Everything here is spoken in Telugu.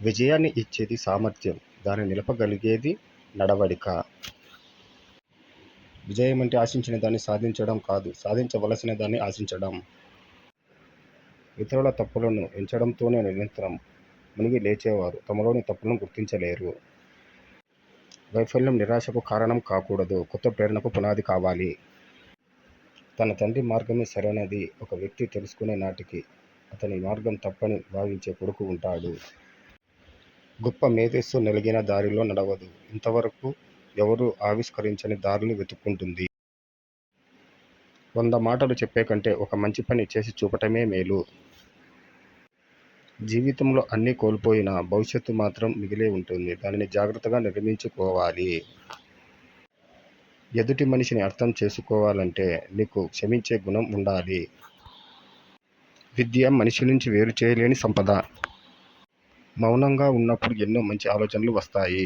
విజయాన్ని ఇచ్చేది సామర్థ్యం, దాన్ని నిలపగలిగేది నడవడిక. విజయం అంటే ఆశించిన దాన్ని సాధించడం కాదు, సాధించవలసిన దాన్ని ఆశించడం. ఇతరుల తప్పులను ఎంచడంతోనే నిరంతరం మునిగి లేచేవారు తమలోని తప్పులను గుర్తించలేరు. వైఫల్యం నిరాశకు కారణం కాకూడదు, కొత్త ప్రేరణకు పునాది కావాలి. తన తండ్రి మార్గమే సరైనది ఒక వ్యక్తి తెలుసుకునే నాటికి అతని మార్గం తప్పని భావించే కొడుకు ఉంటాడు. గొప్ప మేధస్సు నలిగిన దారిలో నడవదు, ఇంతవరకు ఎవరూ ఆవిష్కరించని దారులు వెతుక్కుంటుంది. 100 మాటలు చెప్పే కంటే ఒక మంచి పని చేసి చూపటమే మేలు. జీవితంలో అన్నీ కోల్పోయినా భవిష్యత్తు మాత్రం మిగిలే ఉంటుంది, దానిని జాగ్రత్తగా నిర్మించుకోవాలి. ఎదుటి మనిషిని అర్థం చేసుకోవాలంటే నీకు క్షమించే గుణం ఉండాలి. విద్య మనిషి నుంచి వేరు చేయలేని సంపద. మౌనంగా ఉన్నప్పుడు ఎన్నో మంచి ఆలోచనలు వస్తాయి.